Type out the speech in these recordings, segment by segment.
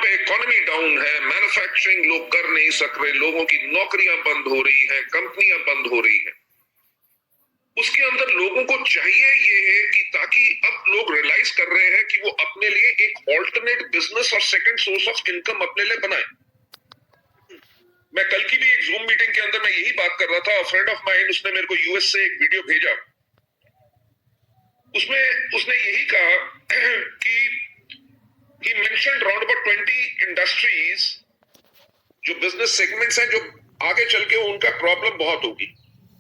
पे economy down है, manufacturing लोग कर नहीं सक रहे, लोगों की नौकरियां बंद हो रही हैं, कंपनियां बंद हो रही हैं, उसके अंदर लोगों को चाहिए ये है कि ताकि अब लोग रियलाइज कर रहे हैं कि वो अपने लिए एक ऑल्टरनेट बिजनेस और सेकंड सोर्स ऑफ इनकम अपने लिए बनाए। मैं कल की भी एक जूम मीटिंग के अंदर मैं यही बात कर रहा था। फ्रेंड ऑफ माइंड उसने मेरे को यूएस से एक वीडियो भेजा, उसमें उसने यही कहा कि he mentioned around about 20 industries जो बिजनेस सेगमेंट्स हैं जो आगे चल के उनका प्रॉब्लम बहुत होगी।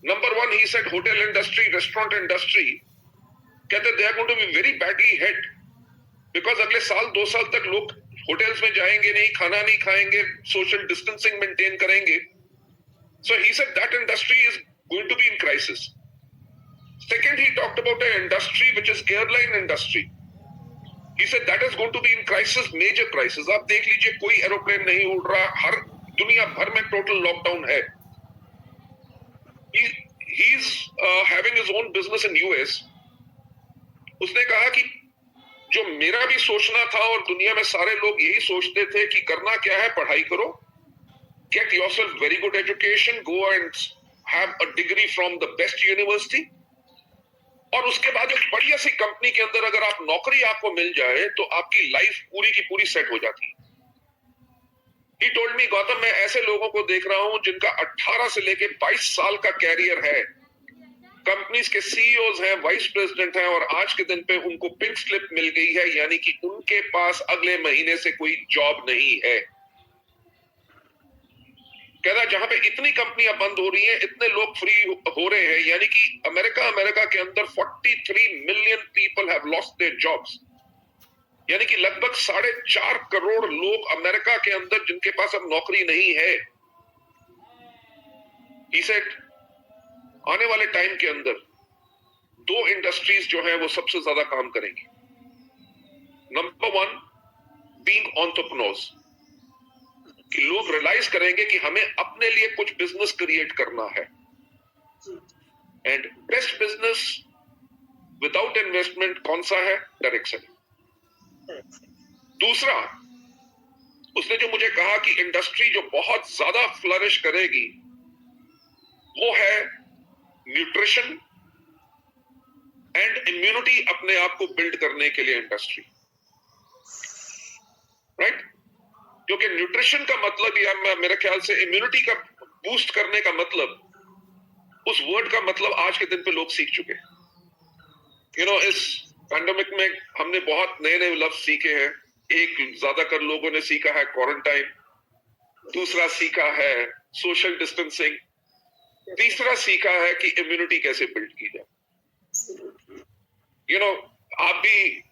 Number 1 he said hotel industry, restaurant industry, कहते they are going to be very badly hit because अगले साल 2 साल तक लोग होटल्स में जाएंगे नहीं, खाना नहीं खाएंगे, सोशल डिस्टेंसिंग मेंटेन करेंगे। So he said that industry is going to be in crisis. Second, he talked about an industry which is airline industry. He said that is going to be in crisis, major crisis. आप देख लीजिए कोई aeroplane नहीं उड़ रहा, हर दुनिया भर में टोटल लॉकडाउन है। He's having his own business in US. उसने कहा कि जो मेरा भी सोचना था और दुनिया में सारे लोग यही सोचते थे कि करना क्या है, पढ़ाई करो, get yourself very good education, go and have a degree from the best university, और उसके बाद एक बढ़िया सी कंपनी के अंदर अगर आप नौकरी आपको मिल जाए तो आपकी लाइफ पूरी की पूरी सेट हो जाती है। He told me, गौतम, मैं ऐसे लोगों को देख रहा हूं जिनका 18 से लेके 22 साल का कैरियर है, कंपनीज के सीईओज हैं, वाइस प्रेसिडेंट हैं, और आज के दिन पे उनको पिंक स्लिप मिल गई है, यानी कि उनके पास अगले महीने से कोई जॉब नहीं है। कहता जहां पे इतनी कंपनियां बंद हो रही हैं, इतने लोग फ्री हो रहे हैं, यानी कि अमेरिका के अंदर 43 million people have lost their jobs, यानी कि लगभग 4.5 करोड़ लोग अमेरिका के अंदर जिनके पास अब नौकरी नहीं है। He said, आने वाले टाइम के अंदर 2 इंडस्ट्रीज जो है वो सबसे ज्यादा काम करेंगी। नंबर 1 बीइंग एंटरप्रेन्योर्स, कि लोग रियलाइज करेंगे कि हमें अपने लिए कुछ बिजनेस क्रिएट करना है। And best business without investment कौन सा है? डायरेक्शन। दूसरा, उसने जो मुझे कहा कि इंडस्ट्री जो बहुत ज्यादा फ्लरिश करेगी वो है न्यूट्रिशन एंड इम्यूनिटी, अपने आप को बिल्ड करने के लिए इंडस्ट्री, राइट? क्योंकि न्यूट्रिशन का मतलब या मेरे ख्याल से इम्यूनिटी का बूस्ट करने का मतलब, उस वर्ड का मतलब आज के दिन पे लोग सीख चुके हैं। इस पैंडेमिक में हमने बहुत नए नए लफ्ज सीखे हैं। एक ज्यादातर लोगों ने सीखा है क्वारंटाइन, दूसरा सीखा है सोशल डिस्टेंसिंग, तीसरा सीखा है कि इम्यूनिटी कैसे बिल्ड की जाए।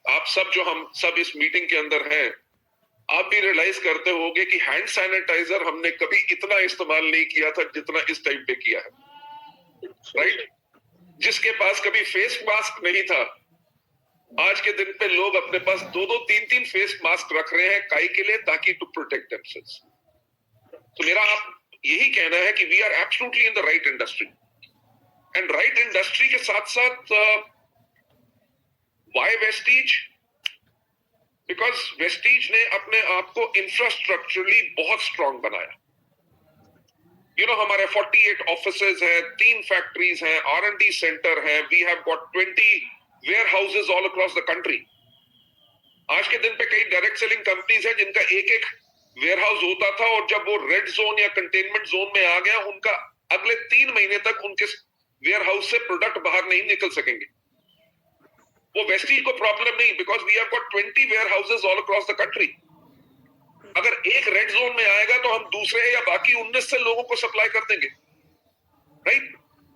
आप सब जो हम सब इस मीटिंग के अंदर हैं, आप भी रियलाइज करते होंगे कि हैंड सैनिटाइजर हमने कभी इतना इस्तेमाल नहीं किया था जितना इस टाइम पे किया है, राइट? जिसके पास कभी फेस मास्क नहीं था, आज के दिन पे लोग अपने पास 2-2, 3-3 फेस मास्क रख रहे हैं, काहे के लिए? ताकि टू प्रोटेक्ट देमसेल्व्स। तो मेरा आप यही कहना है कि we are absolutely in the right industry, and right industry के साथ साथ व्हाई वेस्टीज? बिकॉज वेस्टीज ने अपने आप को इंफ्रास्ट्रक्चरली बहुत स्ट्रांग बनाया। हमारे 48 ऑफिसेज हैं, 3 फैक्ट्रीज हैं, R&D सेंटर है, we have got 20 warehouses all across the country. आज के दिन पे कई डायरेक्ट सेलिंग कंपनीज हैं जिनका एक वेयर हाउस होता था, और जब वो रेड जोन या कंटेनमेंट जोन में आ गया, उनका अगले 3 महीने तक उनके वेयर हाउस से प्रोडक्ट बाहर नहीं निकल सकेंगे। वो वेस्टीज को प्रॉब्लम नहीं, because we have got 20 warehouses all across the country. अगर एक रेड जोन में आएगा तो हम दूसरे या बाकी 19 से लोगों को सप्लाई कर देंगे, राइट?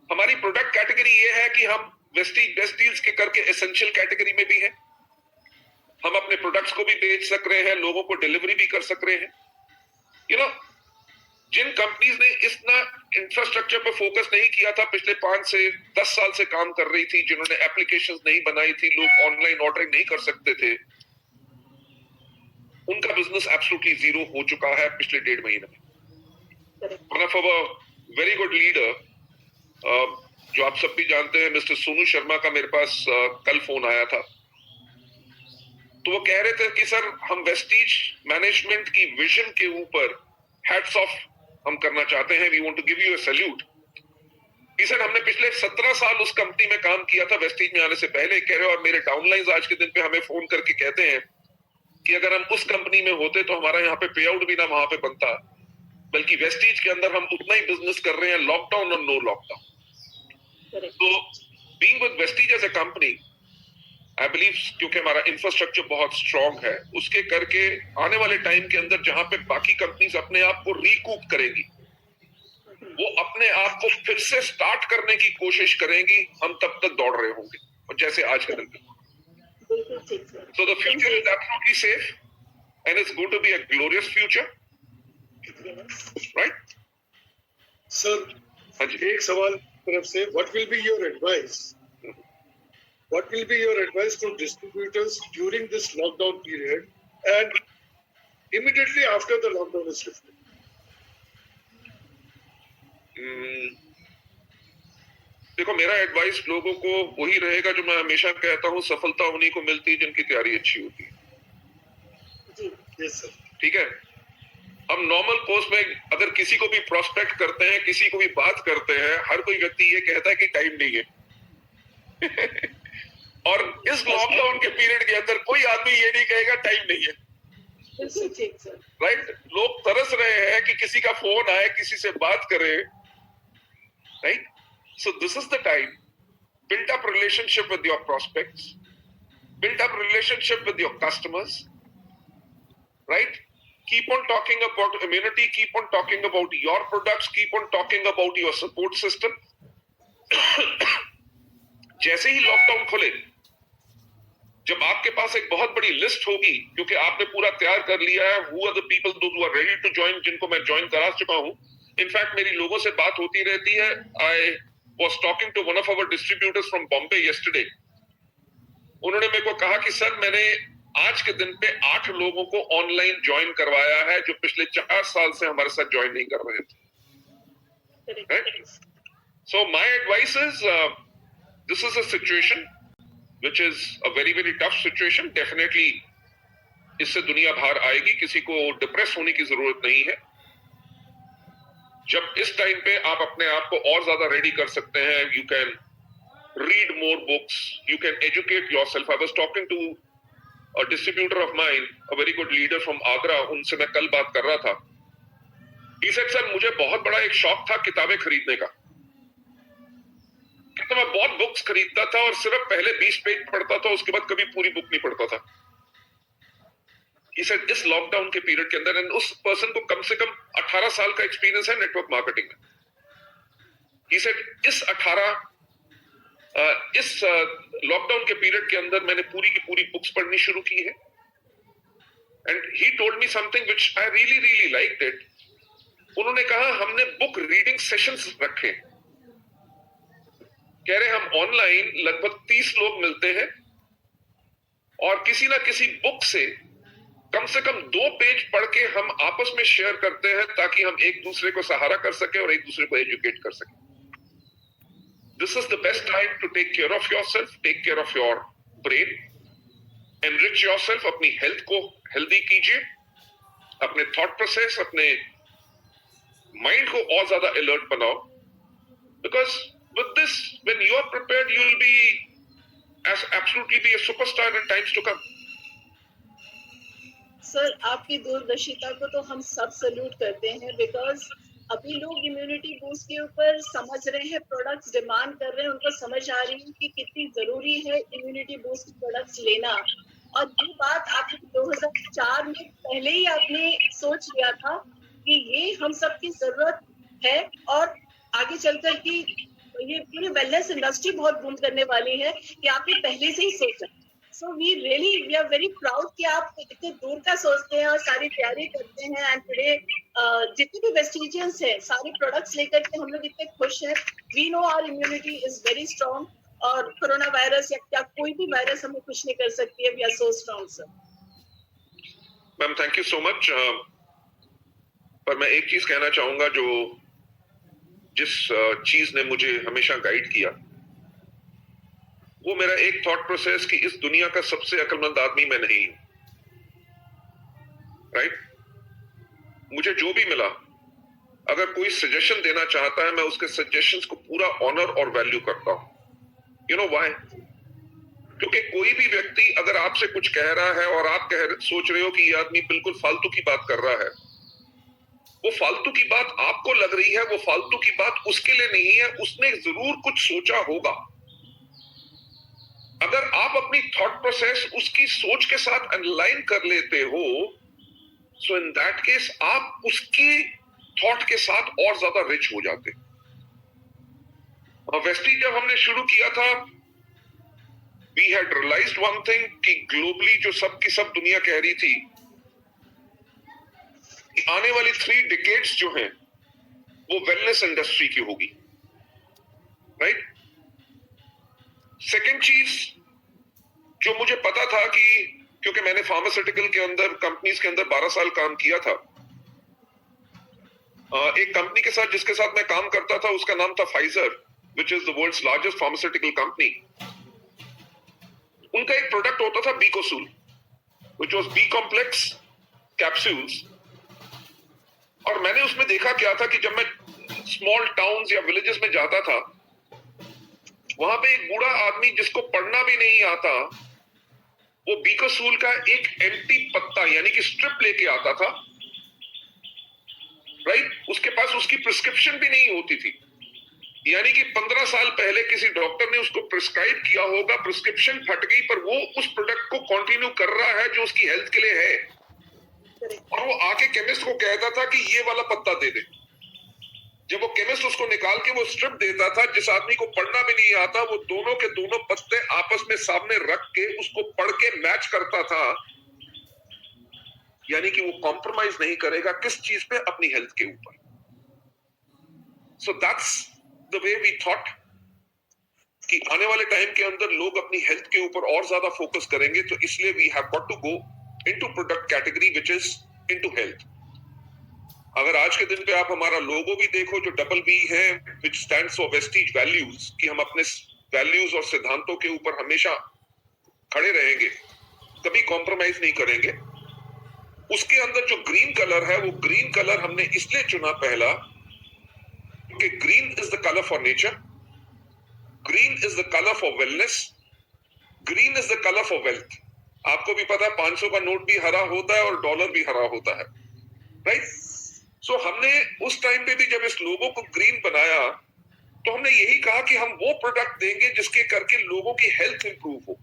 हमारी प्रोडक्ट कैटेगरी ये है कि हम वेस्टीज बेस्ट डील्स के करके एसेंशियल कैटेगरी में भी है, हम अपने प्रोडक्ट्स को भी बेच सक रहे हैं, लोगों को डिलीवरी भी कर सक रहे हैं। जिन कंपनीज ने इतना इंफ्रास्ट्रक्चर पे फोकस नहीं किया था, पिछले 5 से 10 साल से काम कर रही थी, जिन्होंने एप्लीकेशंस नहीं बनाई थी, लोग ऑनलाइन ऑर्डरिंग नहीं कर सकते थे, उनका बिजनेस एब्सोल्युटली जीरो हो चुका है पिछले 1.5 महीने में। One of our very good leader, जो आप सब भी जानते हैं, मिस्टर सोनू शर्मा का मेरे पास कल फोन आया था। तो वो कह रहे थे कि सर हम वेस्टीज मैनेजमेंट की विजन के ऊपर हैट्स ऑफ हम करना चाहते हैं, we want to give you a salute. कि सर हमने पिछले 17 साल उस कंपनी में काम किया था वेस्टीज में आने से पहले, कह रहे हो, और मेरे डाउनलाइंस आज के दिन पे हमें फोन करके कहते हैं कि अगर हम उस कंपनी में होते तो हमारा यहाँ पे पे आउट भी ना वहां पे बनता, बल्कि वेस्टीज के अंदर हम उतना ही बिजनेस कर रहे हैं, लॉकडाउन और नो लॉकडाउन। तो being with Vestige as a company, I believe, क्योंकि हमारा इंफ्रास्ट्रक्चर बहुत स्ट्रांग है, उसके करके आने वाले टाइम के अंदर जहां पे बाकी कंपनीज अपने आप को रिकूप करेंगी, वो अपने आप को फिर से स्टार्ट करने की कोशिश करेंगी, हम तब तक दौड़ रहे होंगे, और जैसे आज के दिन पे। So the future is absolutely safe and it's going to be a glorious future, right? Sir, हाँ जी। एक सवाल तरफ से, what will be your advice? What will be your advice to distributors during this lockdown period and immediately after the lockdown is lifted? देखो, मेरा advice लोगों को वही रहेगा जो मैं हमेशा कहता हूँ, सफलता उन्हीं को मिलती है जिनकी तैयारी अच्छी होती है। Yes, sir. ठीक है, हम नॉर्मल कोर्स में अगर किसी को भी प्रोस्पेक्ट करते हैं, किसी को भी बात करते हैं, हर कोई व्यक्ति ये कहता है कि टाइम नहीं है। और इस लॉकडाउन के पीरियड के अंदर कोई आदमी ये नहीं कहेगा टाइम नहीं है, राइट? लोग तरस रहे हैं कि किसी का फोन आए, किसी से बात करे, right? So this is the time. Build up relationship with your prospects. Build up relationship with your customers. Right? Keep on talking about immunity. Keep on talking about your products. Keep on talking about your support system. जैसे ही lockdown खुले, जब आपके पास एक बहुत बड़ी list होगी, क्योंकि आपने पूरा तैयार कर लिया है, who are the people those who are ready to join, जिनको मैं ज्वाइन करा चुका हूं। इनफैक्ट मेरी लोगों से बात होती रहती है। I was talking to one of our distributors from Bombay yesterday. उन्होंने मेरे को कहा कि सर मैंने आज के दिन पे 8 लोगों को ऑनलाइन ज्वाइन करवाया है जो पिछले 4 साल से हमारे साथ ज्वाइन नहीं कर रहे थे। Right? So my advice is, this is a situation which is a very very tough situation. Definitely इससे दुनिया बाहर आएगी, किसी को डिप्रेस होने की जरूरत नहीं है। जब इस टाइम पे आप अपने आप को और ज्यादा रेडी कर सकते हैं, you can read more books, you can educate yourself. I was talking to a distributor of mine, a very good leader from Agra, उनसे मैं कल बात कर रहा था। ही सेड, सर मुझे बहुत बड़ा एक शौक था किताबें खरीदने का, तो मैं बहुत बुक्स खरीदता था और सिर्फ पहले 20 पेज पढ़ता था, उसके बाद कभी पूरी बुक नहीं पढ़ता था। इस लॉकडाउन के पीरियड के अंदर, उस पर्सन को कम से कम 18 साल का एक्सपीरियंस है नेटवर्क मार्केटिंग में। इस लॉकडाउन के पीरियड के अंदर मैंने पूरी की पूरी बुक्स पढ़नी शुरू की है। And he told me something which I really really liked it. उन्होंने कहा हमने बुक रीडिंग सेशंस रखे। कह रहे हम ऑनलाइन लगभग 30 लोग मिलते हैं और किसी ना किसी बुक से कम 2 पेज पढ़ के हम आपस में शेयर करते हैं, ताकि हम एक दूसरे को सहारा कर सके और एक दूसरे को एजुकेट कर सके। This is the best time to take care of yourself, take care of your brain, enrich yourself, अपनी हेल्थ को हेल्दी कीजिए, अपने थॉट प्रोसेस, अपने माइंड को और ज्यादा अलर्ट बनाओ, because with this when you are prepared you will be absolutely be a superstar in times to come. Sir आपकी दूरदर्शिता को तो हम सब सल्यूट करते हैं, बिकॉज अभी लोग इम्यूनिटी बूस्ट के ऊपर समझ रहे हैं, प्रोडक्ट्स डिमांड कर रहे हैं, उनको समझ आ रही है कि कितनी जरूरी है इम्यूनिटी बूस्ट प्रोडक्ट्स लेना। और ये बात आपने 2004 में पहले ही आपने सोच लिया था कि ये हम सबकी जरूरत है, और आगे चलकर कि ये पूरी वेलनेस इंडस्ट्री बहुत बूम करने वाली है, कि आपने पहले से ही सोचा। So we are very proud कि आप इतने दूर का सोचते हैं और सारी तैयारी करते हैं। एंड टुडे जितने भी वेस्टिजियंस हैं, सारे प्रोडक्ट्स लेकर के हम लोग इतने खुश हैं। We know our immunity is very strong, और कोरोना वायरस या क्या कोई भी वायरस हमें कुछ नहीं कर सकती है। We are so strong sir. Ma'am thank you so much. पर मैं एक चीज कहना चाहूंगा, जो जिस चीज ने मुझे हमेशा गाइड किया, वो मेरा एक थॉट प्रोसेस कि इस दुनिया का सबसे अक्लमंद आदमी मैं नहीं हूं, राइट? मुझे जो भी मिला, अगर कोई सजेशन देना चाहता है, मैं उसके सजेशंस को पूरा ऑनर और वैल्यू करता हूं। You know why? क्योंकि कोई भी व्यक्ति अगर आपसे कुछ कह रहा है और आप सोच रहे हो कि ये आदमी बिल्कुल फालतू की बात कर रहा है, वो फालतू की बात आपको लग रही है, वो फालतू की बात उसके लिए नहीं है, उसने जरूर कुछ सोचा होगा। अगर आप अपनी थॉट प्रोसेस उसकी सोच के साथ अलाइन कर लेते हो, सो इन दैट केस आप उसकी थॉट के साथ और ज्यादा रिच हो जाते। वेस्टी जब हमने शुरू किया था, we had realised one thing कि ग्लोबली जो सब की सब दुनिया कह रही थी कि आने वाली 3 डिकेड्स जो हैं वो वेलनेस इंडस्ट्री की होगी, राइट? सेकेंड चीज जो मुझे पता था कि क्योंकि मैंने फार्मास्यूटिकल के अंदर कंपनीज के अंदर 12 साल काम किया था, एक कंपनी के साथ जिसके साथ मैं काम करता था उसका नाम था Pfizer, which is the world's largest pharmaceutical company. उनका एक प्रोडक्ट होता था Becosules, which was B complex capsules. और मैंने उसमें देखा क्या था कि जब मैं स्मॉल टाउन्स या विलेजेस में जाता था, वहां पे एक बूढ़ा आदमी जिसको पढ़ना भी नहीं आता, वो बीकोसूल का एक एम्प्टी पत्ता यानी कि स्ट्रिप लेके आता था, राइट? उसके पास उसकी प्रिस्क्रिप्शन भी नहीं होती थी, यानी कि 15 साल पहले किसी डॉक्टर ने उसको प्रिस्क्राइब किया होगा, प्रिस्क्रिप्शन फट गई, पर वो उस प्रोडक्ट को कंटिन्यू कर रहा है जो उसकी हेल्थ के लिए है। और वो आके केमिस्ट को कहता था कि ये वाला पत्ता दे दे। जब वो केमिस्ट उसको निकाल के वो स्ट्रिप देता था, जिस आदमी को पढ़ना भी नहीं आता, वो दोनों के दोनों पत्ते आपस में सामने रख के उसको पढ़ के मैच करता था, यानी कि वो कॉम्प्रोमाइज नहीं करेगा किस चीज पे? अपनी हेल्थ के ऊपर। So that's the way we thought कि आने वाले टाइम के अंदर लोग अपनी हेल्थ के ऊपर और ज्यादा फोकस करेंगे, तो इसलिए we have got to go into product category which is into health. अगर आज के दिन पे आप हमारा लोगो भी देखो जो डबल बी है, विच स्टैंड्स फॉर वेस्टीज वैल्यूज, कि हम अपने वैल्यूज और सिद्धांतों के ऊपर हमेशा खड़े रहेंगे, कभी कॉम्प्रोमाइज नहीं करेंगे। उसके अंदर जो ग्रीन कलर है, वो ग्रीन कलर हमने इसलिए चुना पहला क्योंकि green is the colour for nature, green is the colour for wellness, green is the colour for wealth. आपको भी पता है 500 का नोट भी हरा होता है और डॉलर भी हरा होता है, राइट? सो हमने उस टाइम पे भी जब इस लोगो को ग्रीन बनाया, तो हमने यही कहा कि हम वो प्रोडक्ट देंगे जिसके करके लोगों की हेल्थ इंप्रूव हो।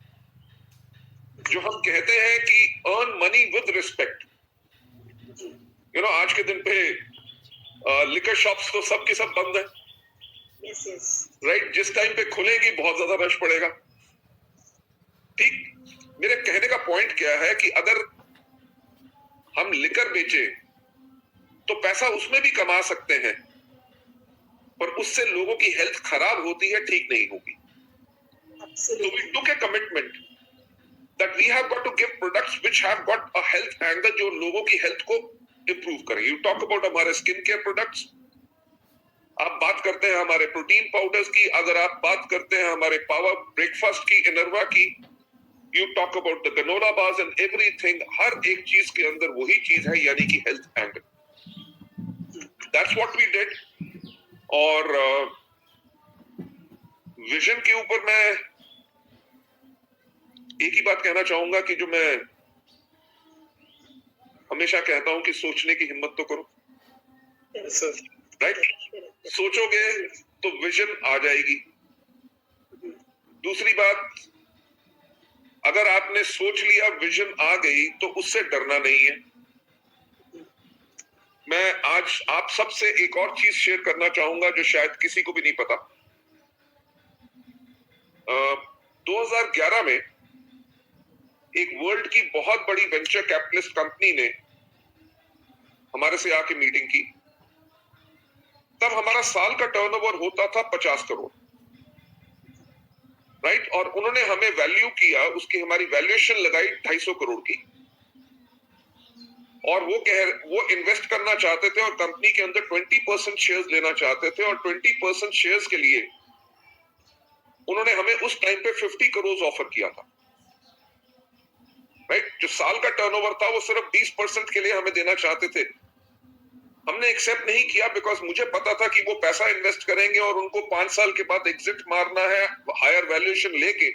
जो हम कहते हैं कि earn money with respect. You know, आज के दिन पे लिकर शॉप्स तो सब के सब बंद है, Yes, yes. राइट? जिस टाइम पे खुलेगी बहुत ज्यादा रश पड़ेगा, ठीक? मेरे कहने का पॉइंट क्या है कि अगर हम लिकर बेचे तो पैसा उसमें भी कमा सकते हैं, पर उससे लोगों की हेल्थ खराब होती है, ठीक नहीं होगी। तो Absolutely. we took a commitment that we have got to give products which have got a health angle, जो लोगों की हेल्थ को इंप्रूव करें। यू टॉक अबाउट हमारे स्किन केयर प्रोडक्ट्स, आप बात करते हैं हमारे प्रोटीन पाउडर्स की, अगर आप बात करते हैं हमारे पावर ब्रेकफास्ट की, इनरवा की, you talk about the granola bars and everything, हर एक चीज के अंदर वही चीज है, यानी कि health angle. That's what we did. और विजन के ऊपर मैं एक ही बात कहना चाहूंगा कि जो मैं हमेशा कहता हूं कि सोचने की हिम्मत तो करो, Correct. Sir. राइट? Correct. सोचोगे तो विजन आ जाएगी। दूसरी बात, अगर आपने सोच लिया, विजन आ गई, तो उससे डरना नहीं है। मैं आज आप सबसे एक और चीज शेयर करना चाहूंगा जो शायद किसी को भी नहीं पता। 2011 में एक वर्ल्ड की बहुत बड़ी वेंचर कैपिटलिस्ट कंपनी ने हमारे से आके मीटिंग की। तब हमारा साल का टर्नओवर होता था 50 करोड़, राइट? और उन्होंने हमें वैल्यू किया, उसकी हमारी वैल्यूएशन लगाई 250 करोड़ की, और वो इन्वेस्ट करना चाहते थे और कंपनी के अंदर 20% शेयर्स लेना चाहते थे, और 20% शेयर्स के लिए उन्होंने हमें उस टाइम पे 50 करोड़ ऑफर किया था, राइट? जो साल का टर्नओवर था वो सिर्फ 20% के लिए हमें देना चाहते थे। हमने एक्सेप्ट नहीं किया बिकॉज मुझे पता था कि वो पैसा इन्वेस्ट करेंगे और उनको 5 साल के बाद एग्जिट मारना है हायर वैल्यूएशन लेके,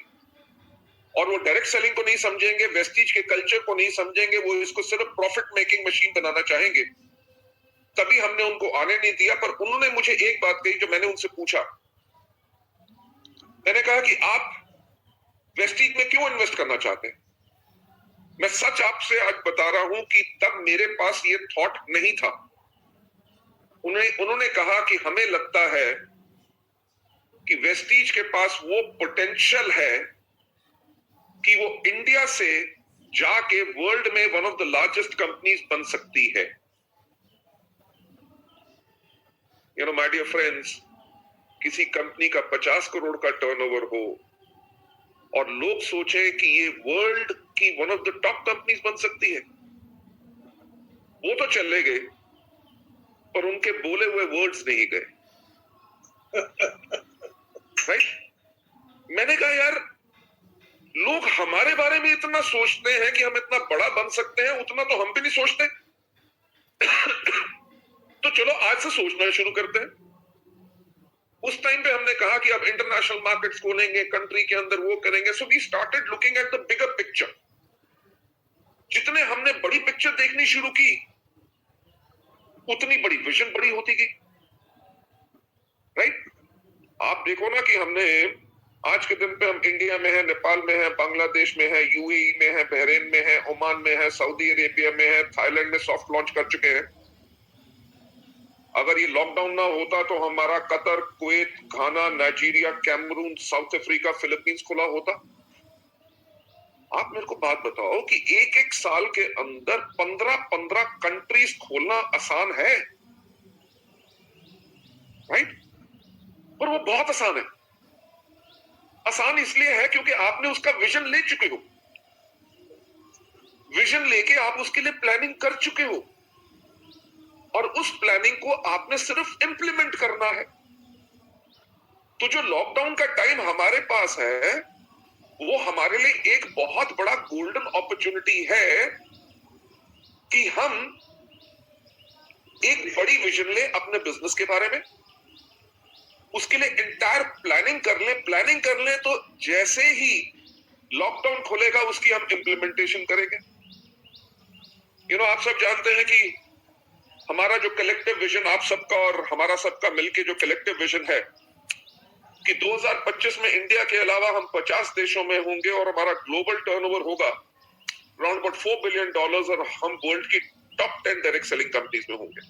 और वो डायरेक्ट सेलिंग को नहीं समझेंगे, वेस्टीज के कल्चर को नहीं समझेंगे, वो इसको सिर्फ प्रॉफिट मेकिंग मशीन बनाना चाहेंगे। तभी हमने उनको आने नहीं दिया। पर उन्होंने मुझे एक बात कही जो मैंने उनसे पूछा, मैंने कहा कि आप वेस्टीज में क्यों इन्वेस्ट करना चाहते हैं? मैं सच आपसे आज बता रहा हूं कि तब मेरे पास ये थॉट नहीं था। उन्होंने कहा कि हमें लगता है कि वेस्टीज के पास वो पोटेंशियल है कि वो इंडिया से जाके वर्ल्ड में one of the largest companies बन सकती है। You know my dear friends, किसी कंपनी का 50 करोड़ का टर्नओवर हो और लोग सोचे कि ये वर्ल्ड की one of the top companies बन सकती है, वो तो चले गए पर उनके बोले हुए वर्ड्स नहीं गए, राइट? मैंने कहा यार, लोग हमारे बारे में इतना सोचते हैं कि हम इतना बड़ा बन सकते हैं, उतना तो हम भी नहीं सोचते। तो चलो आज से सोचना शुरू करते हैं। उस टाइम पे हमने कहा कि अब इंटरनेशनल मार्केट्स खोलेंगे, कंट्री के अंदर वो करेंगे। So we started looking at the bigger picture. जितने हमने बड़ी पिक्चर देखनी शुरू की, उतनी बड़ी विजन बड़ी होती गई, राइट? आप देखो ना कि हमने आज के दिन पे हम इंडिया में है, नेपाल में है, बांग्लादेश में है, यूएई में है, बहरीन में है, ओमान में है, सऊदी अरेबिया में है, थाईलैंड में सॉफ्ट लॉन्च कर चुके हैं। अगर ये लॉकडाउन ना होता तो हमारा Qatar, Kuwait, Ghana, Nigeria, Cameroon, South Africa, Philippines खुला होता। आप मेरे को बात बताओ कि एक एक साल के अंदर 15-15 कंट्रीज खोलना आसान है, राइट? पर वो बहुत आसान है। आसान इसलिए है क्योंकि आपने उसका विजन ले चुके हो, विजन लेके आप उसके लिए प्लानिंग कर चुके हो, और उस प्लानिंग को आपने सिर्फ इंप्लीमेंट करना है। तो जो लॉकडाउन का टाइम हमारे पास है, वो हमारे लिए एक बहुत बड़ा गोल्डन अपॉर्चुनिटी है कि हम एक बड़ी विजन ले अपने बिजनेस के बारे में, उसके लिए एंटायर प्लानिंग कर लें तो जैसे ही लॉकडाउन खुलेगा उसकी हम इंप्लीमेंटेशन करेंगे। यू नो, आप सब जानते हैं कि हमारा जो कलेक्टिव विजन, आप सबका और हमारा सबका मिलके जो कलेक्टिव विजन है कि 2025 में इंडिया के अलावा हम 50 देशों में होंगे और हमारा ग्लोबल टर्नओवर होगा अराउंड अबाउट $4 बिलियन, और हम वर्ल्ड की टॉप 10 डायरेक्ट सेलिंग कंपनीज में होंगे।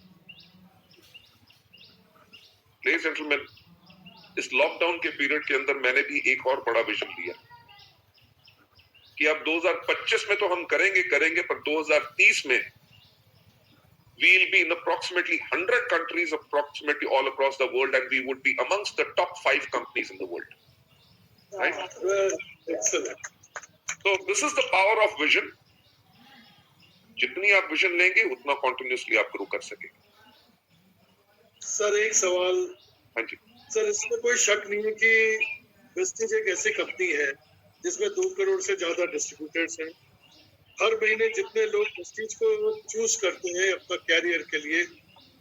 लेडीज एंड जेंटलमैन, इस लॉकडाउन के पीरियड के अंदर मैंने भी एक और बड़ा विजन लिया कि अब 2025 में तो हम करेंगे, पर 2030 में we'll be in approximately 100 countries, approximately all across the world, and we would be amongst the top 5 companies in the world. Right? Excellent. So this is the power of vision. जितनी आप विजन लेंगे उतना continuously आप grow कर सकेंगे। Sir, एक सवाल। हाँ जी सर, इसमें कोई शक नहीं है कि वेस्टीज एक ऐसी कंपनी है जिसमें 2 करोड़ से ज्यादा डिस्ट्रीब्यूटर्स हैं। हर महीने जितने लोग वेस्टीज को चूज करते हैं अपना कैरियर के लिए,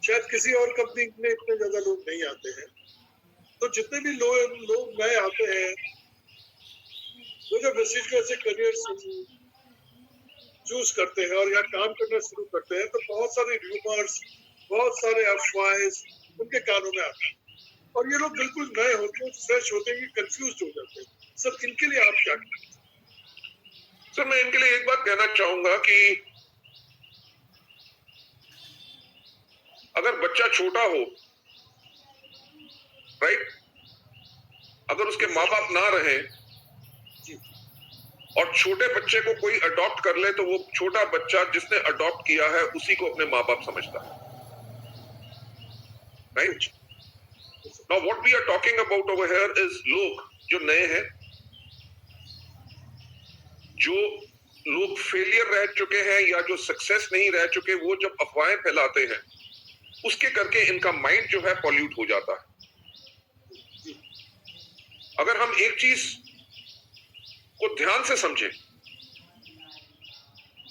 शायद किसी और कंपनी में इतने ज्यादा लोग नहीं आते हैं। तो जितने भी लोग नए आते हैं, वो जब वेस्टीज को ऐसे करियर चूज करते हैं और यहाँ काम करना शुरू करते हैं, तो बहुत सारे रूमर्स, बहुत सारे अफवाहें उनके कानों में आते हैं, और ये लोग बिल्कुल नए होते हैं, फ्रेश होते हैं, कंफ्यूज हो जाते हैं। सर, इनके लिए आप क्या करें? सर, मैं इनके लिए एक बात कहना चाहूंगा कि अगर बच्चा छोटा हो, राइट, अगर उसके माँ बाप ना रहे और छोटे बच्चे को कोई अडॉप्ट कर ले, तो वो छोटा बच्चा जिसने अडॉप्ट किया है उसी को अपने माँ बाप समझता है, right? Now what we are talking about over here is लोग जो नए हैं, जो लोग फेलियर रह चुके हैं या जो सक्सेस नहीं रह चुके, वो जब अफवाहें फैलाते हैं उसके करके इनका माइंड जो है पॉल्यूट हो जाता है। अगर हम एक चीज को ध्यान से समझें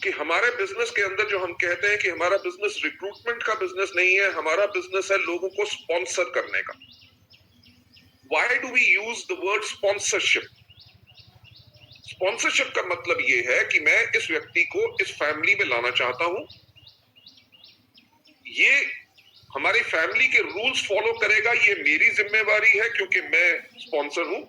कि हमारे बिजनेस के अंदर जो हम कहते हैं कि हमारा बिजनेस रिक्रूटमेंट का बिजनेस नहीं है, हमारा बिजनेस है लोगों को स्पॉन्सर करने का। Why do we use the word sponsorship? Sponsorship का मतलब ये है कि मैं इस व्यक्ति को इस फैमिली में लाना चाहता हूं, ये हमारी फैमिली के रूल्स फॉलो करेगा, ये मेरी जिम्मेवारी है क्योंकि मैं स्पॉन्सर हूं।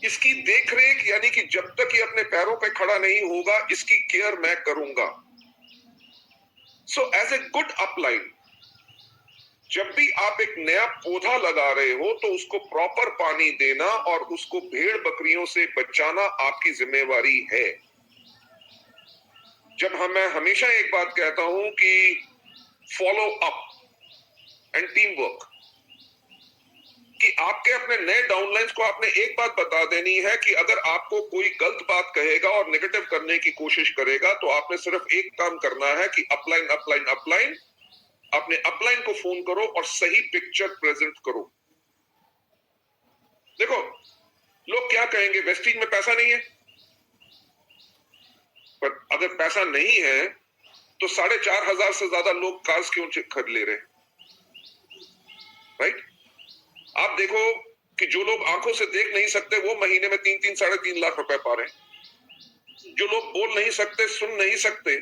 इसकी देखरेख यानी कि जब तक ये अपने पैरों पे खड़ा नहीं होगा, इसकी केयर मैं करूंगा। So as a good upline, जब भी आप एक नया पौधा लगा रहे हो तो उसको प्रॉपर पानी देना और उसको भेड़ बकरियों से बचाना आपकी जिम्मेवारी है। मैं हमेशा एक बात कहता हूं कि follow up and team work, कि आपके अपने नए डाउनलाइंस को आपने एक बात बता देनी है कि अगर आपको कोई गलत बात कहेगा और नेगेटिव करने की कोशिश करेगा तो आपने सिर्फ एक काम करना है कि अपलाइन अपलाइन अपलाइन, अपने अपलाइन को फोन करो और सही पिक्चर प्रेजेंट करो। देखो लोग क्या कहेंगे, वेस्टीज में पैसा नहीं है, पर अगर पैसा नहीं है तो 4,500 से ज्यादा लोग कार्स क्यों खरीद ले रहे हैं, राइट? आप देखो कि जो लोग आंखों से देख नहीं सकते वो महीने में 3-3, 3.5 लाख रुपए पा रहे हैं। जो लोग बोल नहीं सकते, सुन नहीं सकते,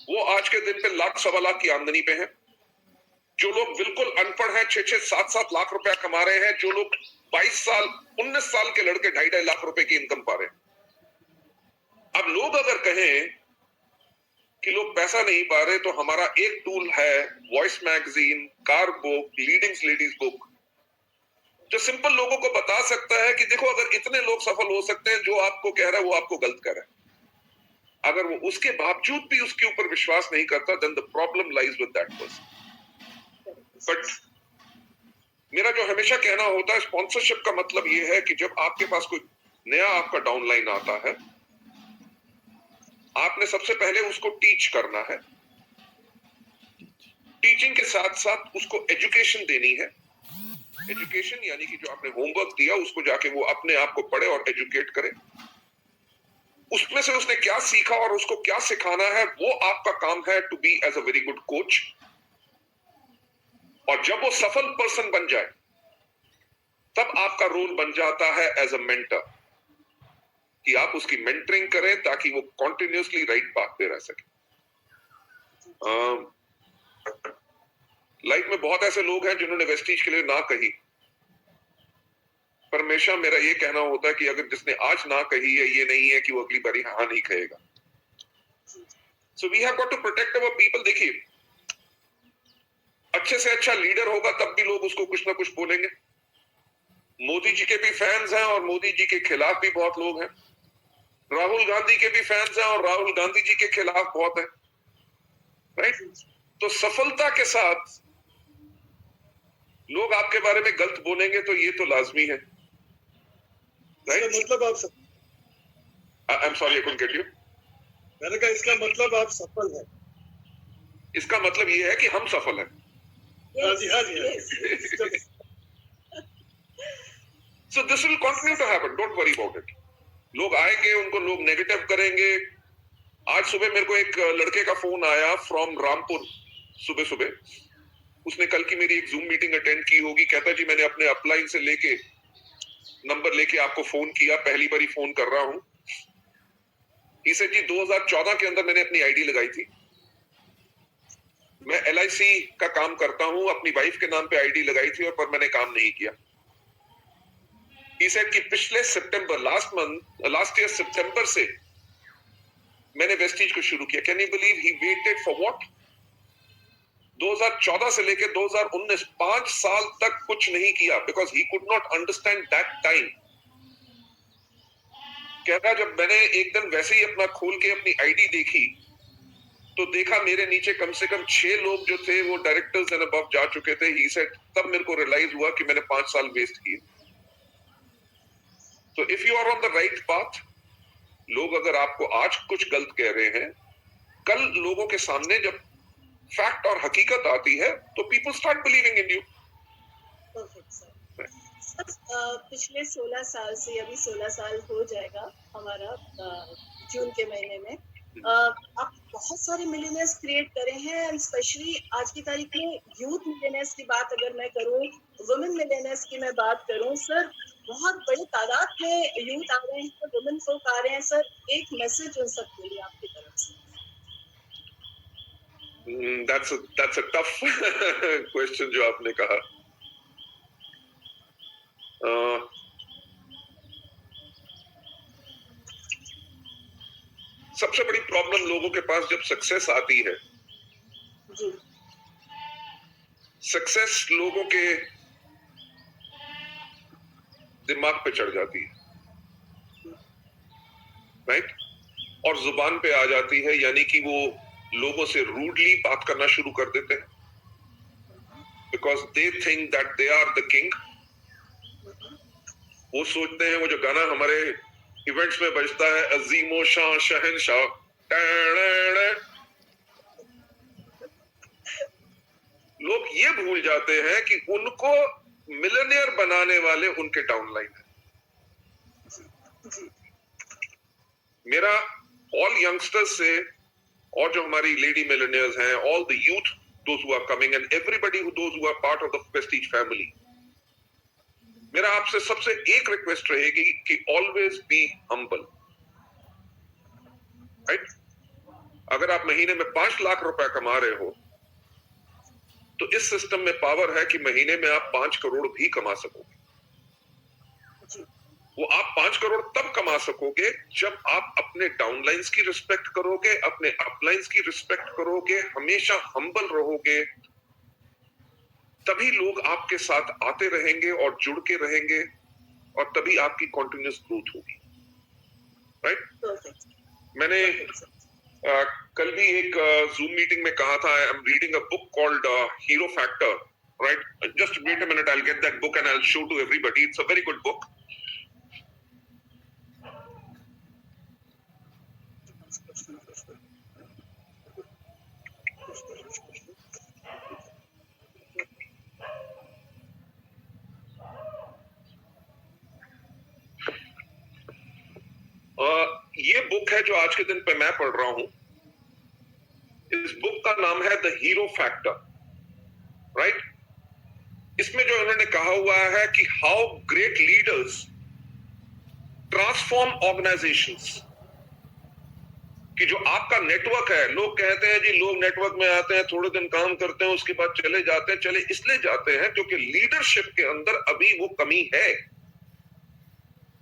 वो आज के दिन पे लाख सवा लाख की आमदनी पे है। जो लोग बिल्कुल अनपढ़ हैं 6-6, 7-7 लाख रुपया कमा रहे हैं। जो लोग 22 साल 19 साल के लड़के 2.5 लाख रुपए की इनकम पा रहे हैं। अब लोग अगर कहें कि लोग पैसा नहीं पा रहे तो हमारा एक टूल है voice magazine, car book, leadings ladies book, जो सिंपल लोगों को बता सकता है कि देखो अगर इतने लोग सफल हो सकते हैं, जो आपको कह रहा है वो आपको गलत कर रहा है। अगर वो उसके बावजूद भी उसके ऊपर विश्वास नहीं करता, then the problem lies with that person. But मेरा जो हमेशा कहना होता है, स्पॉन्सरशिप का मतलब ये है कि जब आपके पास कोई नया आपका डाउनलाइन आता है, आपने सबसे पहले उसको टीच करना है। टीचिंग के साथ साथ उसको एजुकेशन देनी है। एजुकेशन यानी कि जो आपने होमवर्क दिया उसको जाके वो अपने आप को पढ़े और एजुकेट करे। उसमें से उसने क्या सीखा और उसको क्या सिखाना है, वो आपका काम है to be as a very good coach. और जब वो सफल पर्सन बन जाए तब आपका रोल बन जाता है एज अ मेंटर, कि आप उसकी मेंटरिंग करें ताकि वो कॉन्टिन्यूसली राइट पाथ पे रह सके। लाइफ में बहुत ऐसे लोग हैं जिन्होंने वेस्टीज के लिए ना कही, पर हमेशा मेरा ये कहना होता है कि अगर जिसने आज ना कही है, ये नहीं है कि वो अगली बारी हाँ नहीं कहेगा। So we have got to protect our people. देखिए, अच्छे से अच्छा लीडर होगा तब भी लोग उसको कुछ ना कुछ बोलेंगे। मोदी जी के भी फैंस हैं और मोदी जी के खिलाफ भी बहुत लोग हैं। राहुल गांधी के भी फैंस हैं और राहुल गांधी जी के खिलाफ बहुत है, राइट? तो सफलता के साथ लोग आपके बारे में गलत बोलेंगे तो ये तो लाजमी है, राइट? मतलब आप I am sorry, I couldn't get you. मैंने कहा इसका मतलब आप सफल हैं। इसका मतलब ये है कि हम सफल हैं। हाँ जी, हाँ जी। So this will continue to happen, don't worry about it. लोग आएंगे, उनको लोग नेगेटिव करेंगे। आज सुबह मेरे को एक लड़के का फोन आया फ्रॉम रामपुर, सुबह सुबह। उसने कल की मेरी एक जूम मीटिंग अटेंड की होगी। कहता जी मैंने अपने अपलाइन से लेके नंबर लेके आपको फोन किया, पहली बारी फोन कर रहा हूं। इसे जी 2014 के अंदर मैंने अपनी आईडी लगाई थी। मैं LIC का काम करता हूं, अपनी वाइफ के नाम पे आईडी लगाई थी और पर मैंने काम नहीं किया। He said कि पिछले सितंबर, लास्ट ईयर सितंबर से मैंने वेस्टीज को शुरू किया। Can you believe he waited for what? 2014 से लेकर 2019, 5 साल तक कुछ नहीं किया, because he could not understand that time. कहता जब मैंने एक दिन वैसे ही अपना खोल के अपनी आईडी देखी तो देखा मेरे नीचे कम से कम 6 लोग जो थे वो डायरेक्टर्स एंड अबव जा चुके थे। ही सेड तब मेरे को रियलाइज हुआ कि मैंने 5 साल वेस्ट किए। तो if you are on the right path, लोग अगर आपको आज कुछ गलत कह रहे हैं, कल लोगों के सामने जब फैक्ट और हकीकत आती है तो people start believing in you. Perfect, sir. पिछले 16 साल से, अभी 16 साल हो जाएगा हमारा जून के महीने में, आप बहुत सारे मिलियनेयर्स क्रिएट करे हैं, एंड स्पेशली आज की तारीख में यूथ मिलियनेयर्स की बात अगर मैं करूं, वुमेन मिलियनेयर्स की मैं बात करूं सर, बहुत बड़ी तादाद में यूथ आ रहे हैं, वुमेन folk आ रहे हैं सर, एक मैसेज उन सबके लिए आपकी तरफ से। that's a tough question जो आपने कहा। सबसे बड़ी प्रॉब्लम लोगों के पास जब सक्सेस आती है, जी सक्सेस लोगों के दिमाग पे चढ़ जाती है, राइट, और जुबान पे आ जाती है, यानी कि वो लोगों से रूडली बात करना शुरू कर देते हैं, because they think that they are the king. वो सोचते हैं, वो जो गाना हमारे इवेंट्स में बजता है, अजीमो शाह शहनशाह, लोग ये भूल जाते हैं कि उनको मिलियनेयर बनाने वाले उनके डाउनलाइन है। मेरा ऑल यंगस्टर्स से और जो हमारी लेडी मिलियनेयर्स हैं, all the youth those who are coming and everybody those who are part of the prestige family, मेरा आपसे सबसे एक रिक्वेस्ट रहेगी कि ऑलवेज बी हम्बल, राइट। अगर आप महीने में 5 लाख रुपए कमा रहे हो तो इस सिस्टम में पावर है कि महीने में आप 5 करोड़ भी कमा सकोगे। वो आप 5 करोड़ तब कमा सकोगे जब आप अपने डाउनलाइंस की रिस्पेक्ट करोगे, अपने अपलाइंस की रिस्पेक्ट करोगे, हमेशा हम्बल रहोगे, तभी लोग आपके साथ आते रहेंगे और जुड़ के रहेंगे, और तभी आपकी कॉन्टिन्यूस ग्रोथ होगी, राइट। मैंने कल भी एक जूम मीटिंग में कहा था, I am reading a book called hero factor, right. Just wait a minute, I will get that book and I will show to everybody, it's a very good book. ये book है जो आज के दिन पे मैं पढ़ रहा हूं। इस बुक का नाम है द हीरो फैक्टर, राइट। इसमें जो उन्होंने कहा हुआ है कि how great leaders transform organisations, कि जो आपका नेटवर्क है, लोग कहते हैं जी लोग नेटवर्क में आते हैं, थोड़े दिन काम करते हैं, उसके बाद चले जाते हैं। चले इसलिए जाते हैं क्योंकि लीडरशिप के अंदर अभी वो कमी है।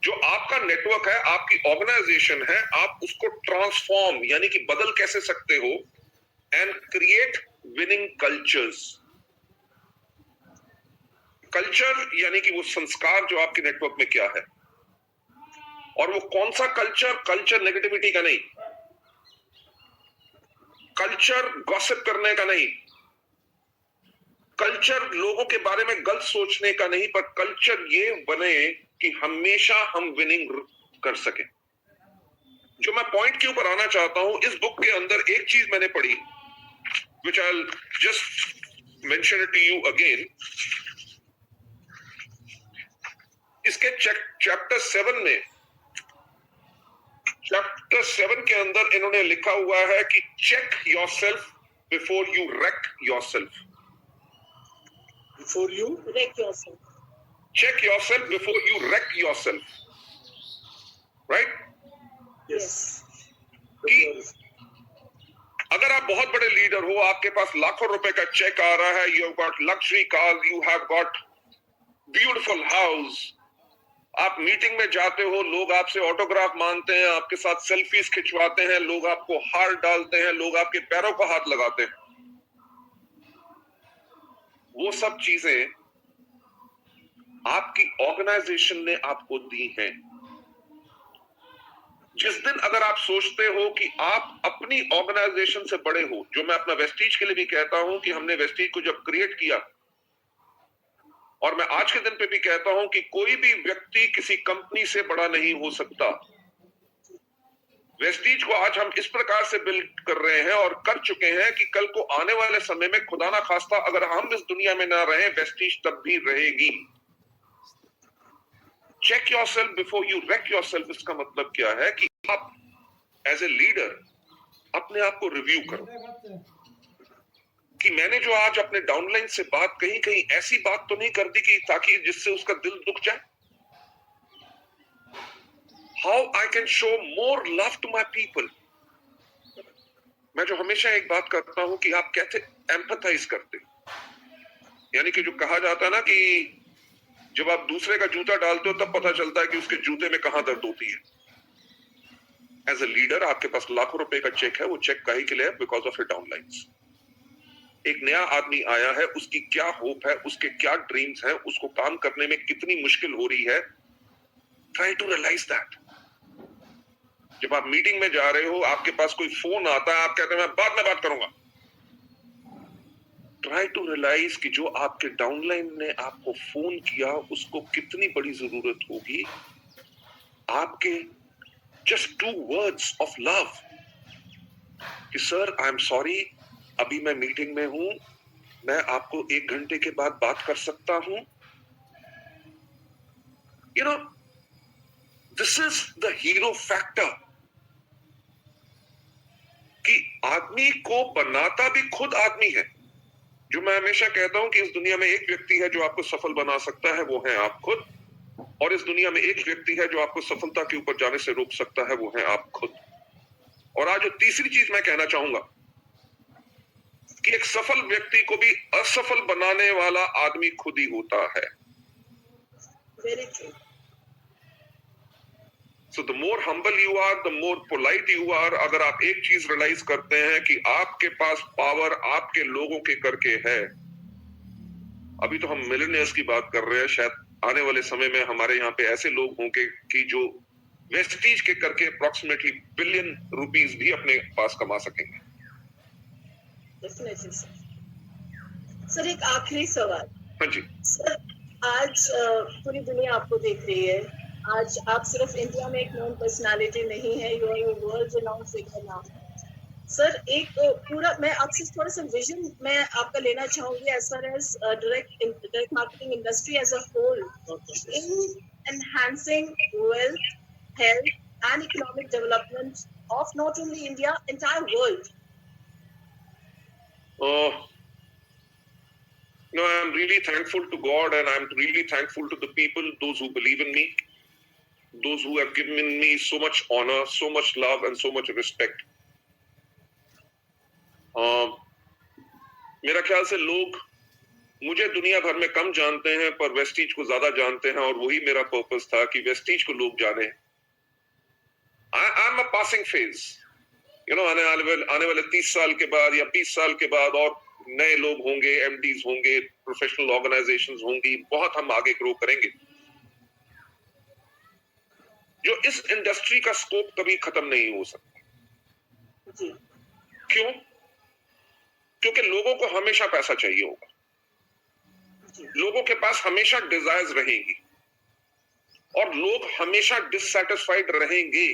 जो आपका नेटवर्क है, आपकी ऑर्गेनाइजेशन है, आप उसको ट्रांसफॉर्म यानी कि बदल कैसे सकते हो, and create winning cultures. Culture यानी कि वो संस्कार जो आपके नेटवर्क में क्या है, और वो कौन सा कल्चर, कल्चर नेगेटिविटी का नहीं, कल्चर गॉसिप करने का नहीं, कल्चर लोगों के बारे में गलत सोचने का नहीं, पर कल्चर ये बने कि हमेशा हम विनिंग कर सके। जो मैं पॉइंट के ऊपर आना चाहता हूं, इस बुक के अंदर एक चीज मैंने पढ़ी, which I'll just mention it to you again. इसके चैप्टर 7 के अंदर इन्होंने लिखा हुआ है कि check yourself before you wreck yourself. Before you wreck yourself. Check yourself before you wreck yourself. Right? Yes. कि अगर आप बहुत बड़े लीडर हो, आपके पास लाखों रुपए का चेक आ रहा है, you have got luxury car, you have got beautiful house, आप मीटिंग में जाते हो, लोग आपसे ऑटोग्राफ मांगते हैं, आपके साथ सेल्फीज खिंचवाते हैं, लोग आपको हार डालते हैं, लोग आपके पैरों को हाथ लगाते हैं, वो सब चीजें आपकी ऑर्गेनाइजेशन ने आपको दी हैं। जिस दिन अगर आप सोचते हो कि आप अपनी ऑर्गेनाइजेशन से बड़े हो, जो मैं अपना वेस्टीज के लिए भी कहता हूं कि हमने वेस्टीज को जब क्रिएट किया, और मैं आज के दिन पे भी कहता हूं कि कोई भी व्यक्ति किसी कंपनी से बड़ा नहीं हो सकता। वेस्टीज को आज हम इस प्रकार से बिल्ड कर रहे हैं और कर चुके हैं कि कल को आने वाले समय में खुदा ना खास्ता अगर हम इस दुनिया में ना रहे, वेस्टीज तब भी रहेगी। Check yourself before you wreck yourself. इसका मतलब क्या है कि आप एज ए लीडर अपने आप को रिव्यू करो कि मैंने जो आज अपने डाउनलाइन से बात कही, कहीं ऐसी बात तो नहीं कर दी कि ताकि जिससे उसका दिल दुख जाए। How I can show more love to my people. मैं जो हमेशा एक बात करता हूं कि आप कैसे एम्पथाइज करते, यानी कि जो कहा जाता है ना कि जब आप दूसरे का जूता डालते हो तब पता चलता है कि उसके जूते में कहां दर्द होती है। एज ए लीडर आपके पास लाखों रुपए का चेक है, वो चेक काहे के लिए है? Because of your downlines. एक नया आदमी आया है, उसकी क्या होप है, उसके क्या ड्रीम्स हैं, उसको काम करने में कितनी मुश्किल हो रही है। Try to realise that. जब आप मीटिंग में जा रहे हो, आपके पास कोई फोन आता है, आप कहते हैं मैं बाद में बात करूंगा। ट्राई टू रियलाइज कि जो आपके डाउनलाइन ने आपको फोन किया, उसको कितनी बड़ी जरूरत होगी आपके जस्ट 2 वर्ड्स ऑफ लव कि सर आई एम सॉरी, अभी मैं मीटिंग में हूं, मैं आपको 1 घंटे के बाद बात कर सकता हूं। You know, this is the hero factor कि आदमी को बनाता भी खुद आदमी है। जो मैं हमेशा कहता हूं कि इस दुनिया में एक व्यक्ति है जो आपको सफल बना सकता है, वो है आप खुद। और इस दुनिया में एक व्यक्ति है जो आपको सफलता के ऊपर जाने से रोक सकता है, वो है आप खुद। और आज जो तीसरी चीज मैं कहना चाहूंगा कि एक सफल व्यक्ति को भी असफल बनाने वाला आदमी खुद ही होता है। Very true. So the more humble you are, the more polite you are। अगर आप एक चीज रियलाइज करते हैं कि आपके पास पावर आपके लोगों के करके है। अभी तो हम मिलियनियर्स की बात कर रहे हैं, शायद आने वाले समय में हमारे यहाँ पे ऐसे लोग होंगे कि जो वेस्टीज के करके अप्रोक्सीमेटली बिलियन रुपीस भी अपने पास कमा सकेंगे। Definitely sir. सर एक आखिरी सवाल। हाँ जी। सर आज पूरी दुनिया आपको देख रही है। आज आप सिर्फ इंडिया में एक नॉन पर्सनालिटी नहीं है, you are a world renowned figure now. Sir एक पूरा मैं आपसे थोड़ा सा विजन मैं आपका लेना चाहूंगी as far as direct marketing industry as a whole in enhancing wealth, health and economic development of not only India, entire world. No, I'm really thankful to God and I'm really thankful to the people, those who believe in me, those who have given me so much honor, so much love and so much respect. मेरा ख्याल से लोग मुझे दुनिया भर में कम जानते हैं पर वेस्टीज को ज्यादा जानते हैं, और वही मेरा पर्पस था कि वेस्टीज को लोग जाने। I am a passing phase, you know, आने वाले 30 साल के बाद या 20 साल के बाद और नए लोग होंगे, एमडीज होंगे, प्रोफेशनल ऑर्गेनाइजेशंस होंगी, बहुत हम आगे ग्रो करेंगे। जो इस इंडस्ट्री का स्कोप कभी खत्म नहीं हो सकता। क्यों? क्योंकि लोगों को हमेशा पैसा चाहिए होगा, लोगों के पास हमेशा डिजायर्स रहेंगी और लोग हमेशा डिससैटिस्फाइड रहेंगे।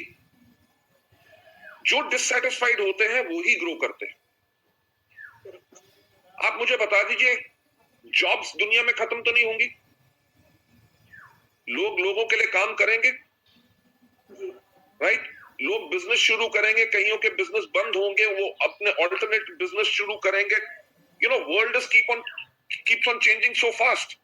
जो डिससैटिस्फाइड होते हैं वो ही ग्रो करते हैं। आप मुझे बता दीजिए, जॉब्स दुनिया में खत्म तो नहीं होंगी? लोग लोगों के लिए काम करेंगे, राइट? लोग बिजनेस शुरू करेंगे, कईयों के बिजनेस बंद होंगे, वो अपने ऑल्टरनेट बिजनेस शुरू करेंगे। You know, world is keeps on changing so fast.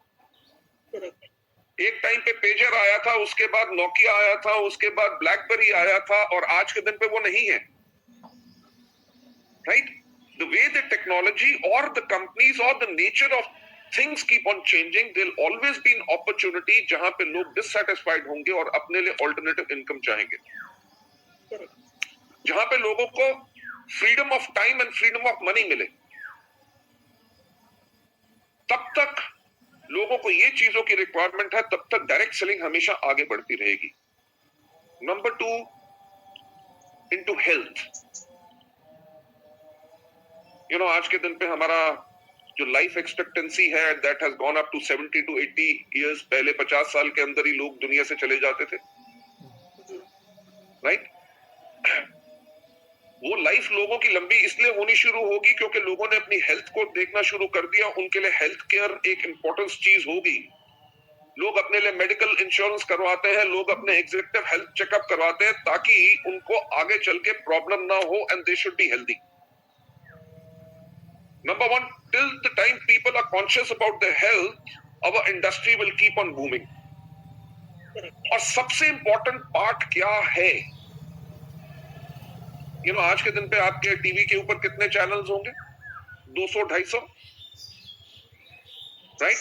एक टाइम पे पेजर आया था, उसके बाद नोकिया आया था, उसके बाद ब्लैकबेरी आया था, और आज के दिन पे वो नहीं है, right? The way the technology or the companies or the nature of things keep on changing, there'll always be an opportunity जहां पे लोग dissatisfied होंगे और अपने लिए alternative income चाहेंगे। जहां पे लोगों को freedom of time and freedom of money मिले, तब तक लोगों को ये चीजों की रिक्वायरमेंट है, तब तक डायरेक्ट सेलिंग हमेशा आगे बढ़ती रहेगी। Number 2, into health। You know, आज के दिन पे हमारा जो लाइफ एक्सपेक्टेंसी है that has gone up to 70 to 80 years. पहले 50 साल के अंदर ही लोग दुनिया से चले जाते थे, राइट? वो लाइफ लोगों की लंबी इसलिए होनी शुरू होगी क्योंकि लोगों ने अपनी हेल्थ को देखना शुरू कर दिया। उनके लिए हेल्थ केयर एक इंपॉर्टेंट चीज होगी। लोग अपने लिए मेडिकल इंश्योरेंस करवाते हैं, लोग अपने एग्जीक्यूटिव हेल्थ चेकअप करवाते हैं ताकि उनको आगे चल के प्रॉब्लम ना हो and they should be healthy. Number one, till the time people are conscious about their health, our industry will keep on booming. Correct. और सबसे इंपॉर्टेंट पार्ट क्या है? आज के दिन पे आपके टीवी के ऊपर कितने चैनल्स होंगे? 200-250, राइट?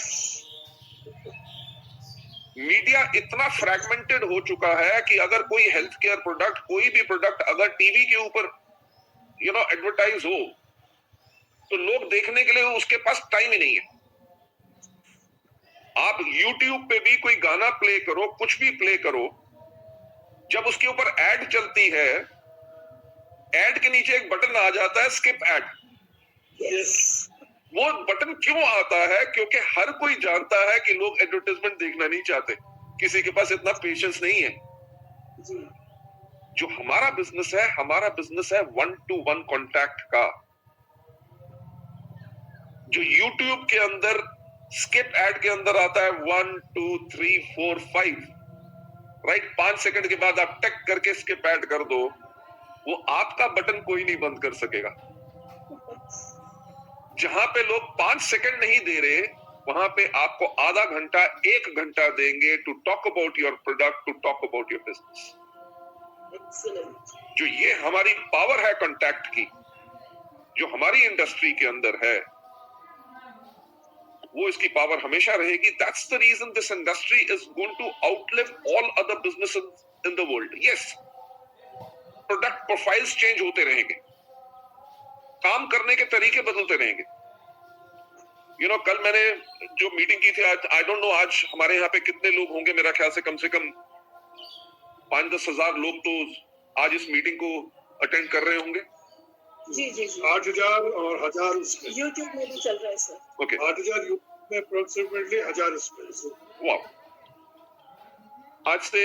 मीडिया इतना फ्रैगमेंटेड हो चुका है कि अगर कोई हेल्थ केयर प्रोडक्ट, कोई भी प्रोडक्ट अगर टीवी के ऊपर एडवर्टाइज हो तो लोग देखने के लिए उसके पास टाइम ही नहीं है. आप YouTube पे भी कोई गाना प्ले करो, कुछ भी प्ले करो, जब उसके ऊपर एड चलती है, एड के नीचे एक बटन आ जाता है स्किप एड. Yes. वो बटन क्यों आता है? क्योंकि हर कोई जानता है कि लोग एडवर्टाइजमेंट देखना नहीं चाहते, किसी के पास इतना पेशेंस नहीं है. जी. जो हमारा बिजनेस है 1-to-1 कांटेक्ट का. जो YouTube के अंदर स्किप एड के अंदर आता है 1 2 3 4 5, राइट? 5 सेकंड के बाद आप टक करके स्किप एड कर दो, वो आपका बटन कोई नहीं बंद कर सकेगा. जहां पे लोग 5 सेकंड नहीं दे रहे, वहां पे आपको आधा घंटा 1 घंटा देंगे to talk about your product, to talk about your business. Excellent. जो ये हमारी पावर है कांटेक्ट की, जो हमारी इंडस्ट्री के अंदर है, वो इसकी पावर हमेशा रहेगी. That's the reason this industry is going to outlive all other businesses in the world. Yes, product profiles change होते रहेंगे, काम करने के तरीके बदलते रहेंगे. कल मैंने जो मीटिंग की थी, आज आई डोंट नो आज हमारे यहाँ पे कितने लोग होंगे. मेरा ख्याल से कम 5-10 हजार लोग तो आज इस मीटिंग को अटेंड कर रहे होंगे. जी जी जी. 8,000 और 1,000 उसमें. YouTube में भी चल रहा है सर. ओके. 8,000 यूट्यूब में अप्रोक्सीमेटली 1,000 उसमें. वाह. आज से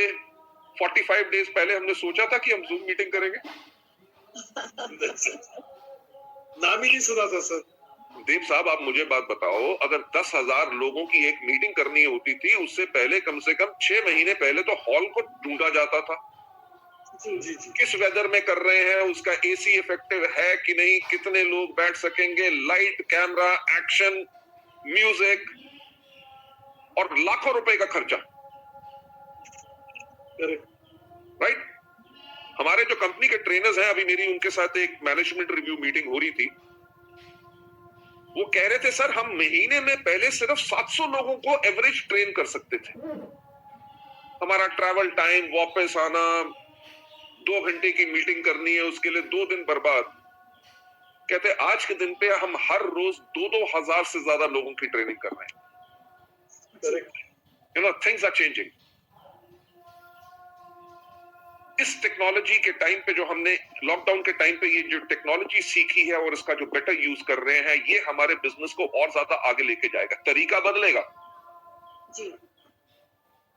45 डेज पहले हमने सोचा था कि हम जूम मीटिंग करेंगे. नाम ही नहीं सुना था सर. देव साहब, आप मुझे बात बताओ, अगर 10,000 लोगों की एक मीटिंग करनी होती थी, उससे पहले कम से कम 6 महीने पहले तो हॉल को ढूंढा जाता था. जी जी जी. किस वेदर में कर रहे हैं, उसका एसी इफेक्टिव है कि नहीं, कितने लोग बैठ सकेंगे, लाइट, कैमरा, एक्शन, म्यूजिक, और लाखों रुपए का खर्चा. करेक्ट. राइट? हमारे जो कंपनी के ट्रेनर्स हैं, अभी मेरी उनके साथ एक मैनेजमेंट रिव्यू मीटिंग हो रही थी. वो कह रहे थे, सर हम महीने में पहले सिर्फ 700 लोगों को एवरेज ट्रेन कर सकते थे. हमारा ट्रैवल टाइम, वापस आना, 2 घंटे की मीटिंग करनी है, उसके लिए 2 दिन बर्बाद. कहते आज के दिन पे हम हर रोज 2-2 हजार से ज्यादा लोगों की ट्रेनिंग कर रहे हैं. करेक्ट. Things are changing. इस टेक्नोलॉजी के टाइम पे जो हमने लॉकडाउन के टाइम पे ये जो टेक्नोलॉजी सीखी है और इसका जो बेटर यूज कर रहे हैं, ये हमारे बिजनेस को और ज्यादा आगे लेके जाएगा. तरीका बदलेगा. जी.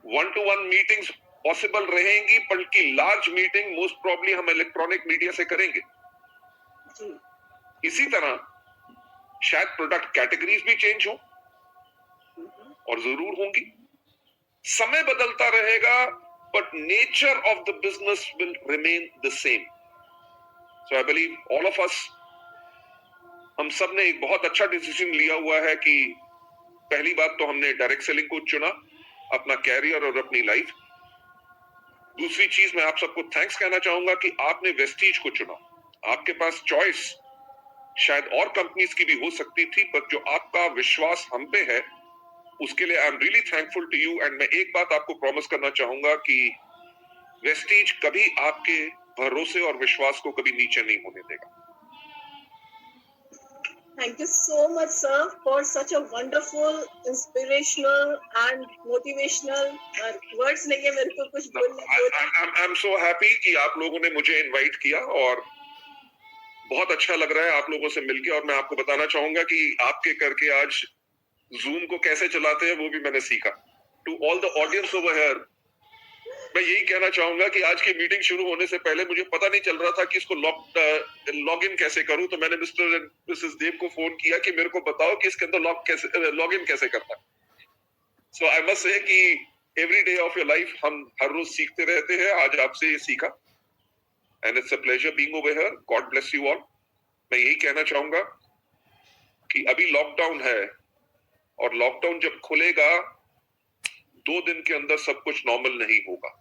1-to-1 मीटिंग्स पॉसिबल रहेंगी, बल्कि लार्ज मीटिंग मोस्ट प्रॉब्ली हम इलेक्ट्रॉनिक मीडिया से करेंगे. जी. इसी तरह शायद प्रोडक्ट कैटेगरीज भी चेंज हो, और जरूर होंगी. समय बदलता रहेगा, but nature of the business will remain the same. So I believe all of us, हम सब ने एक बहुत अच्छा डिसीजन लिया हुआ है कि पहली बात तो हमने डायरेक्ट सेलिंग को चुना, अपना कैरियर और अपनी लाइफ. दूसरी चीज, मैं आप सबको थैंक्स कहना चाहूंगा कि आपने वेस्टीज को चुना. आपके पास चॉइस शायद और कंपनीज की भी हो सकती थी, पर जो आपका विश्वास हम पे है, उसके लिए I am really thankful to you. And मैं एक बात आपको प्रॉमिस करना चाहूंगा कि वेस्टीज कभी आपके भरोसे और विश्वास को कभी नीचे नहीं होने देगा. Thank you so much, sir, for such a wonderful, inspirational and motivational words. नहीं है मेरे को कुछ बोलने. आई एम सो हैप्पी कि आप लोगों ने मुझे इनवाइट किया, और बहुत अच्छा लग रहा है आप लोगों से मिलके. और मैं आपको बताना चाहूंगा कि आपके करके आज जूम को कैसे चलाते हैं वो भी मैंने सीखा. To all the audience over here, मैं यही कहना चाहूंगा कि आज की मीटिंग शुरू होने से पहले मुझे पता नहीं चल रहा था कि इसको लॉग इन कैसे करूं. तो मैंने मिस्टर एंड मिसेस देव को फोन किया कि मेरे को बताओ कि इसके अंदर लॉग इन कैसे करता है. So I must say कि every day of your life हम हर रोज सीखते रहते हैं. आज आपसे ये सीखा. And it's a pleasure being over here. God bless you all. मैं यही कहना चाहूंगा कि अभी लॉकडाउन है और लॉकडाउन जब खुलेगा 2 दिन के अंदर सब कुछ नॉर्मल नहीं होगा.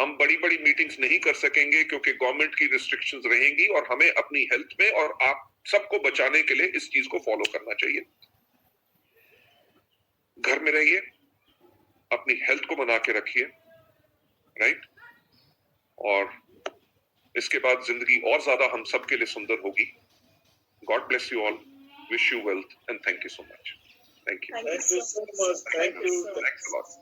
हम बड़ी बड़ी मीटिंग्स नहीं कर सकेंगे क्योंकि गवर्नमेंट की रिस्ट्रिक्शंस रहेंगी और हमें अपनी हेल्थ में और आप सबको बचाने के लिए इस चीज को फॉलो करना चाहिए. घर में रहिए, अपनी हेल्थ को बना के रखिए, राइट? और इसके बाद जिंदगी और ज्यादा हम सबके लिए सुंदर होगी. God bless you all. Wish you wealth and thank you so much. Thank you. Thank you so much. Thank you. Thanks a lot.